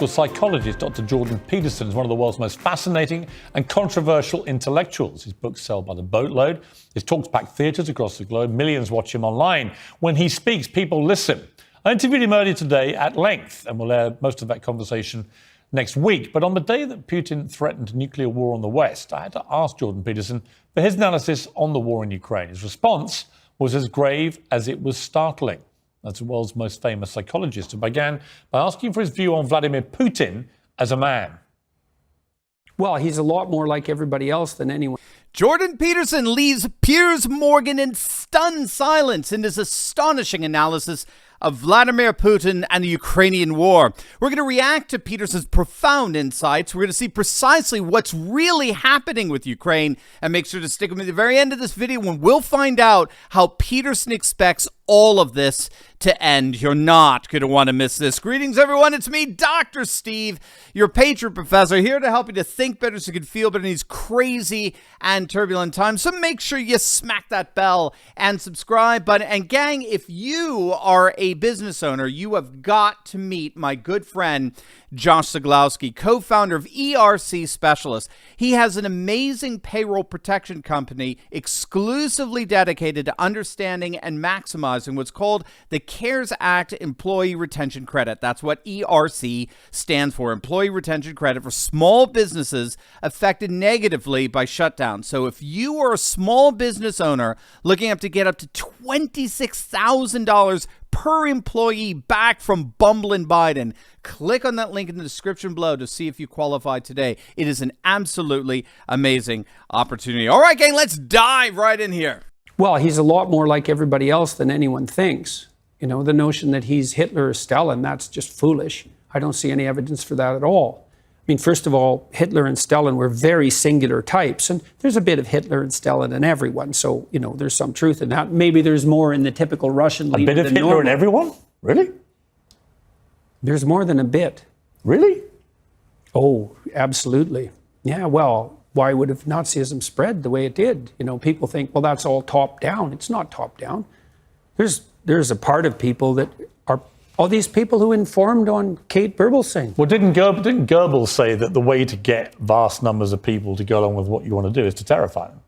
Psychologist Dr. Jordan Peterson is one of the world's most fascinating and controversial intellectuals. His books sell by the boatload. His talks pack theatres across the globe. Millions watch him online. When he speaks, people listen. I interviewed him earlier today at length, and we'll air most of that conversation next week. But on the day that Putin threatened nuclear war on the West, I had to ask Jordan Peterson for his analysis on the war in Ukraine. His response was as grave as it was startling. That's the world's most famous psychologist, who began by asking for his view on Vladimir Putin as a man. Well, he's a lot more like everybody else than anyone. Jordan Peterson leaves Piers Morgan in stunned silence in his astonishing analysis of Vladimir Putin and the Ukrainian war. We're going to react to Peterson's profound insights. We're going to see precisely what's really happening with Ukraine, and make sure to stick with me at the very end of this video when we'll find out how Peterson expects all of this to end. You're not going to want to miss this. Greetings, everyone. It's me, Dr. Steve, your patron professor, here to help you to think better so you can feel better in these crazy and turbulent times. So make sure you smack that bell and subscribe button. And gang, if you are a business owner, you have got to meet my good friend, Josh Zaglowski, co-founder of ERC Specialist. He has an amazing payroll protection company exclusively dedicated to understanding and maximizing what's called the CARES Act Employee Retention Credit. That's what ERC stands for, Employee Retention Credit for small businesses affected negatively by shutdown. So if you are a small business owner looking to get up to $26,000 per employee back from bumbling Biden, click on that link in the description below to see if you qualify today. It is an absolutely amazing opportunity. All right, gang, let's dive right in here. Well, he's a lot more like everybody else than anyone thinks. You know, the notion that he's Hitler or Stalin, that's just foolish. I don't see any evidence for that at all. I mean, first of all, Hitler and Stalin were very singular types, and there's a bit of Hitler and Stalin in everyone. So, you know, there's some truth in that. Maybe there's more in the typical Russian leader than normal. A bit of Hitler in everyone? Really? There's more than a bit. Really? Oh, absolutely. Yeah, well, why would have Nazism spread the way it did? You know, people think, well, that's all top down. It's not top down. There's a part of people that are all these people who informed on Kate Berbelsing. Well, didn't Goebbels say that the way to get vast numbers of people to go along with what you want to do is to terrify them?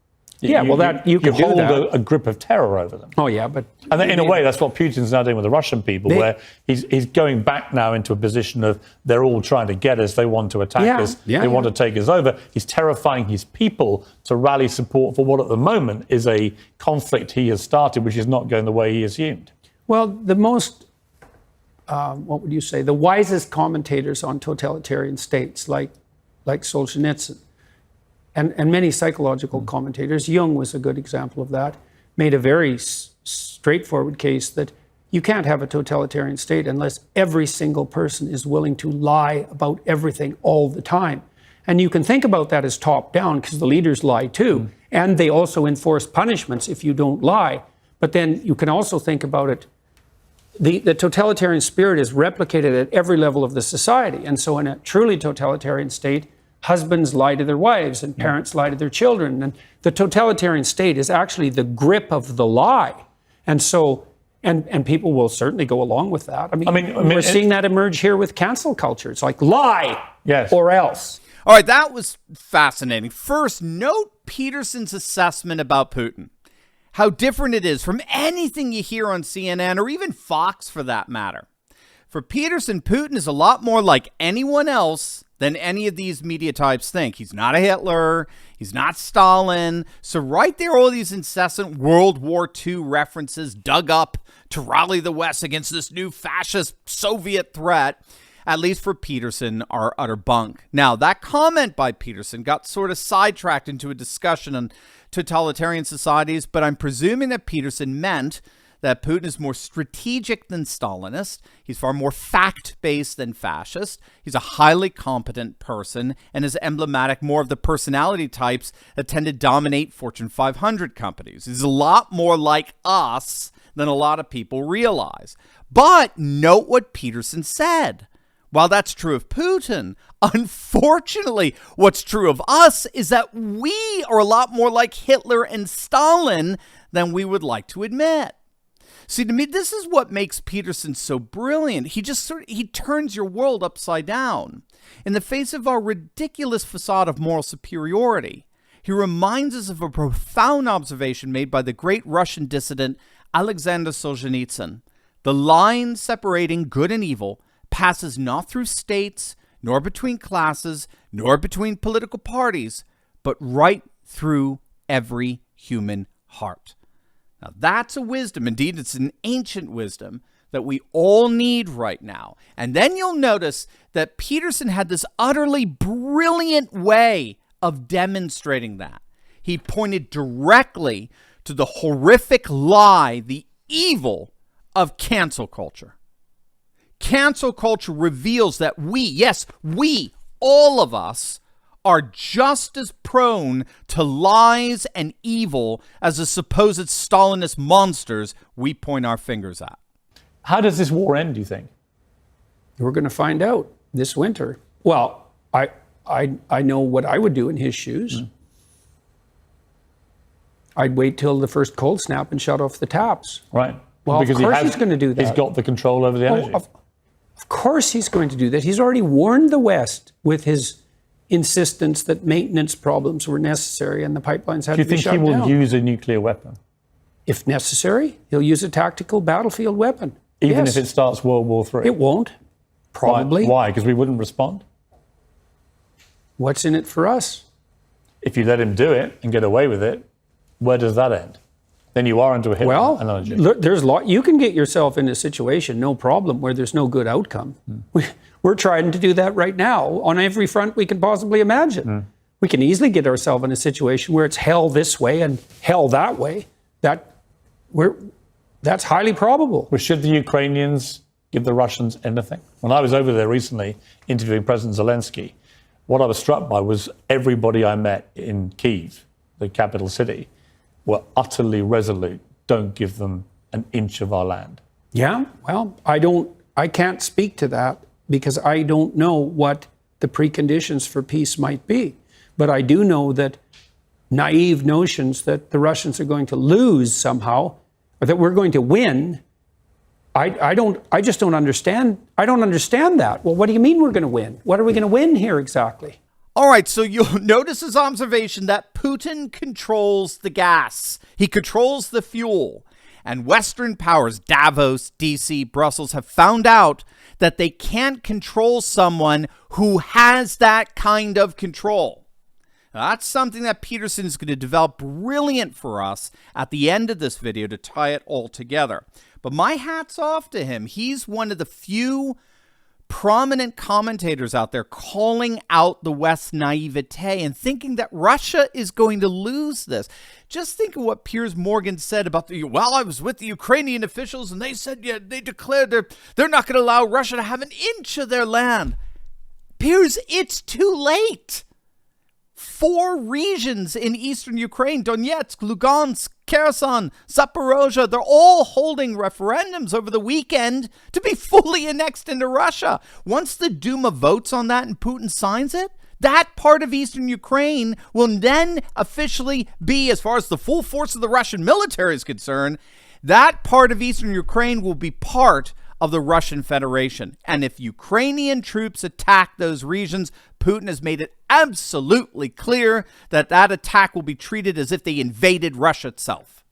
You can hold a grip of terror over them. Oh, yeah, but... And in a way, that's what Putin's now doing with the Russian people, where he's going back now into a position of they're all trying to get us, they want to attack us, they want to take us over. He's terrifying his people to rally support for what at the moment is a conflict he has started, which is not going the way he assumed. Well, the most... what would you say, the wisest commentators on totalitarian states, like Solzhenitsyn, and many psychological commentators, Jung was a good example of that, made a very straightforward case that you can't have a totalitarian state unless every single person is willing to lie about everything all the time. And you can think about that as top down because the leaders lie too, and they also enforce punishments if you don't lie. But then you can also think about it. The totalitarian spirit is replicated at every level of the society. And so in a truly totalitarian state, husbands lie to their wives and parents lie to their children. And the totalitarian state is actually the grip of the lie. And so, and people will certainly go along with that. I mean we're seeing that emerge here with cancel culture. It's like lie or else. All right, that was fascinating. First, note Peterson's assessment about Putin. How different it is from anything you hear on CNN or even Fox for that matter. For Peterson, Putin is a lot more like anyone else than any of these media types think. He's not a Hitler. He's not Stalin. So right there, all these incessant World War II references dug up to rally the West against this new fascist Soviet threat, at least for Peterson, are utter bunk. Now, that comment by Peterson got sort of sidetracked into a discussion on totalitarian societies, but I'm presuming that Peterson meant that Putin is more strategic than Stalinist. He's far more fact-based than fascist. He's a highly competent person and is emblematic more of the personality types that tend to dominate Fortune 500 companies. He's a lot more like us than a lot of people realize. But note what Peterson said. While that's true of Putin, unfortunately, what's true of us is that we are a lot more like Hitler and Stalin than we would like to admit. See, to me, this is what makes Peterson so brilliant. He turns your world upside down. In the face of our ridiculous facade of moral superiority, he reminds us of a profound observation made by the great Russian dissident Alexander Solzhenitsyn. The line separating good and evil passes not through states, nor between classes, nor between political parties, but right through every human heart. Now, that's a wisdom. Indeed, it's an ancient wisdom that we all need right now. And then you'll notice that Peterson had this utterly brilliant way of demonstrating that. He pointed directly to the horrific lie, the evil of cancel culture. Cancel culture reveals that we, all of us, are just as prone to lies and evil as the supposed Stalinist monsters we point our fingers at. How does this war end, do you think? We're going to find out this winter. Well, I know what I would do in his shoes. I'd wait till the first cold snap and shut off the taps. Right. Well, because of course he's going to do that. He's got the control over the energy. Of course he's going to do that. He's already warned the West with his insistence that maintenance problems were necessary and the pipelines had to be shut down. Do you think he will use a nuclear weapon? If necessary, he'll use a tactical battlefield weapon. Even if it starts World War III? It won't. Probably. Why? Because we wouldn't respond? What's in it for us? If you let him do it and get away with it, where does that end? Then you are into a Hitler analogy. Look, you can get yourself in a situation, no problem, where there's no good outcome. We're trying to do that right now on every front we can possibly imagine. We can easily get ourselves in a situation where it's hell this way and hell that way. That's highly probable. Well, should the Ukrainians give the Russians anything? When I was over there recently interviewing President Zelensky, what I was struck by was everybody I met in Kyiv, the capital city, were utterly resolute. Don't give them an inch of our land. Yeah, well, I can't speak to that because I don't know what the preconditions for peace might be. But I do know that naive notions that the Russians are going to lose somehow, or that we're going to win, I just don't understand. I don't understand that. Well, what do you mean we're going to win? What are we going to win here exactly? All right, so you'll notice his observation that Putin controls the gas. He controls the fuel. And Western powers, Davos, DC, Brussels, have found out that they can't control someone who has that kind of control. Now, that's something that Peterson is going to develop brilliant for us at the end of this video to tie it all together. But my hat's off to him. He's one of the few prominent commentators out there calling out the West's naivete and thinking that Russia is going to lose this. Just think of what Piers Morgan said about I was with the Ukrainian officials and they said, they declared they're not going to allow Russia to have an inch of their land. Piers, it's too late. 4 regions in eastern Ukraine, Donetsk, Lugansk, Kherson, Zaporozhye, they're all holding referendums over the weekend to be fully annexed into Russia. Once the Duma votes on that and Putin signs it, that part of eastern Ukraine will then officially be, as far as the full force of the Russian military is concerned, that part of eastern Ukraine will be part of the Russian Federation. And if Ukrainian troops attack those regions, Putin has made it absolutely clear that that attack will be treated as if they invaded Russia itself.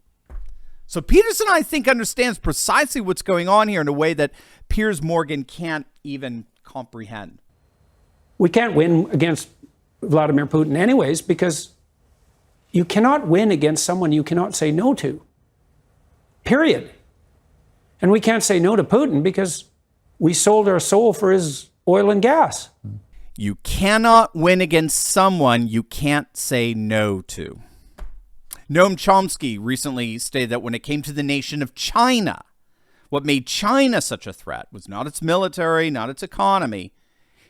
So Peterson, I think, understands precisely what's going on here in a way that Piers Morgan can't even comprehend. We can't win against Vladimir Putin anyways, because you cannot win against someone you cannot say no to. Period. And we can't say no to Putin because we sold our soul for his oil and gas. You cannot win against someone you can't say no to. Noam Chomsky recently stated that when it came to the nation of China, what made China such a threat was not its military, not its economy.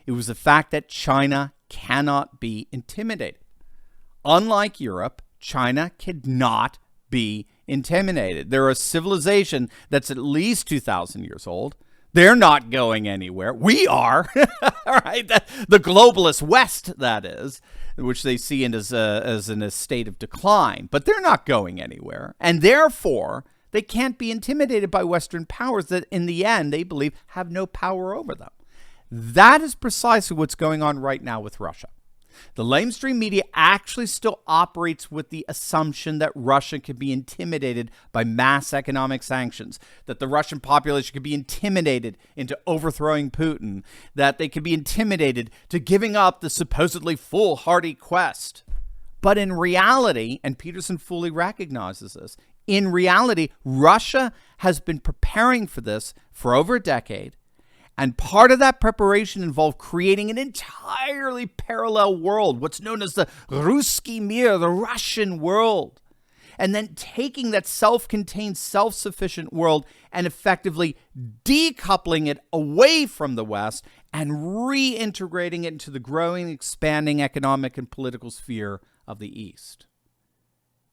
It was the fact that China cannot be intimidated. Unlike Europe, China cannot be intimidated. They're a civilization that's at least 2,000 years old. They're not going anywhere. We are, all right? The globalist West, that is, which they see as in a state of decline. But they're not going anywhere. And therefore, They can't be intimidated by Western powers that, in the end, they believe have no power over them. That is precisely what's going on right now with Russia. The lamestream media actually still operates with the assumption that Russia can be intimidated by mass economic sanctions, that the Russian population can be intimidated into overthrowing Putin, that they can be intimidated to giving up the supposedly foolhardy quest. But in reality, and Peterson fully recognizes this, in reality, Russia has been preparing for this for over a decade. And part of that preparation involved creating an entirely parallel world, what's known as the Ruski Mir, the Russian world. And then taking that self-contained, self-sufficient world and effectively decoupling it away from the West and reintegrating it into the growing, expanding economic and political sphere of the East.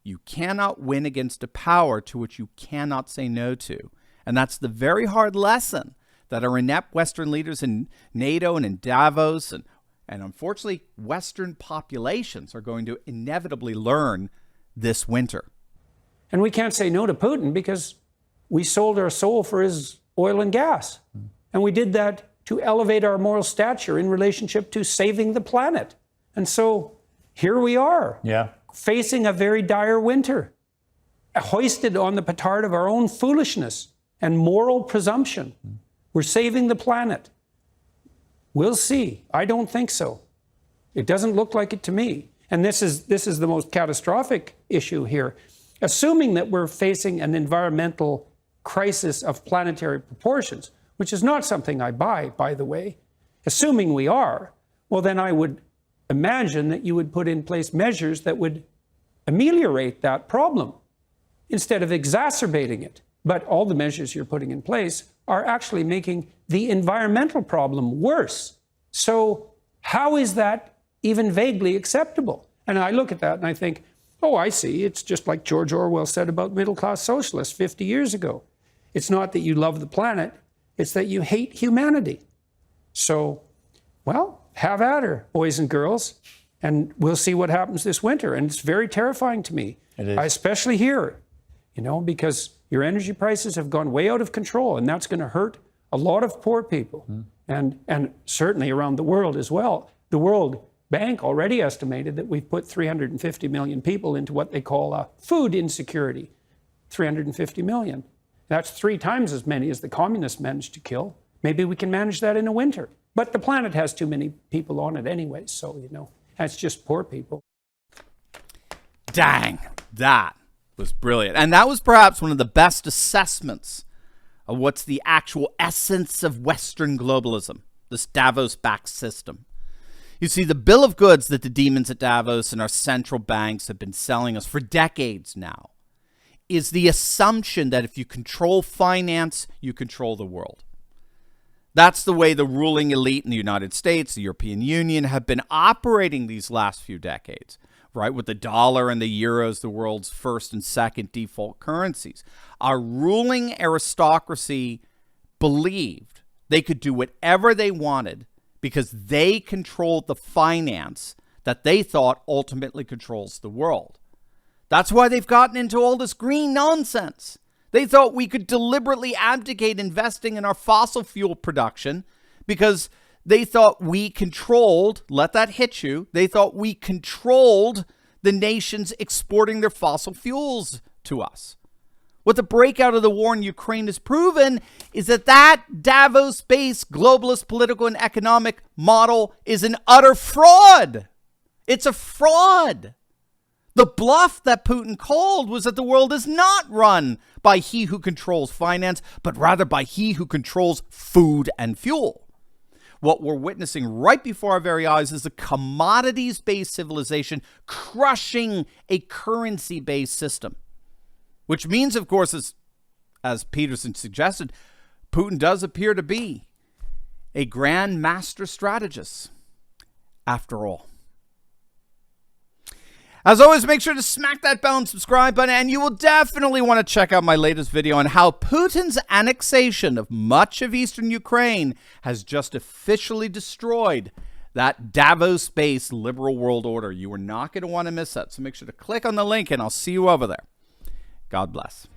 You cannot win against a power to which you cannot say no to. And that's the very hard lesson that our inept Western leaders in NATO and in Davos and unfortunately Western populations are going to inevitably learn this winter. And we can't say no to Putin because we sold our soul for his oil and gas. And we did that to elevate our moral stature in relationship to saving the planet. And so here we are, facing a very dire winter, hoisted on the petard of our own foolishness and moral presumption. We're saving the planet. We'll see. I don't think so. It doesn't look like it to me. And this is the most catastrophic issue here. Assuming that we're facing an environmental crisis of planetary proportions, which is not something I buy, by the way, assuming we are, well, then I would imagine that you would put in place measures that would ameliorate that problem instead of exacerbating it. But all the measures you're putting in place are actually making the environmental problem worse. So how is that even vaguely acceptable? And I look at that and I think, oh, I see. It's just like George Orwell said about middle-class socialists 50 years ago. It's not that you love the planet, it's that you hate humanity. So, well, have at her, boys and girls, and we'll see what happens this winter. And it's very terrifying to me. It is. I especially hear it, because your energy prices have gone way out of control, and that's going to hurt a lot of poor people, and certainly around the world as well. The World Bank already estimated that we've put 350 million people into what they call food insecurity. 350 million. That's 3 times as many as the communists managed to kill. Maybe we can manage that in a winter. But the planet has too many people on it anyway, so, that's just poor people. Dang, that was brilliant. And that was perhaps one of the best assessments of what's the actual essence of Western globalism, this Davos-backed system. You see, the bill of goods that the demons at Davos and our central banks have been selling us for decades now is the assumption that if you control finance, you control the world. That's the way the ruling elite in the United States, the European Union, have been operating these last few decades, right? With the dollar and the euro as the world's first and second default currencies. Our ruling aristocracy believed they could do whatever they wanted because they controlled the finance that they thought ultimately controls the world. That's why they've gotten into all this green nonsense. They thought we could deliberately abdicate investing in our fossil fuel production because they thought we controlled, let that hit you, they thought we controlled the nations exporting their fossil fuels to us. What the breakout of the war in Ukraine has proven is that Davos-based globalist political and economic model is an utter fraud. It's a fraud. The bluff that Putin called was that the world is not run by he who controls finance, but rather by he who controls food and fuel. What we're witnessing right before our very eyes is a commodities-based civilization crushing a currency-based system. Which means, of course, as Peterson suggested, Putin does appear to be a grand master strategist, after all. As always, make sure to smack that bell and subscribe button, and you will definitely want to check out my latest video on how Putin's annexation of much of eastern Ukraine has just officially destroyed that Davos-based liberal world order. You are not going to want to miss that, so make sure to click on the link, and I'll see you over there. God bless.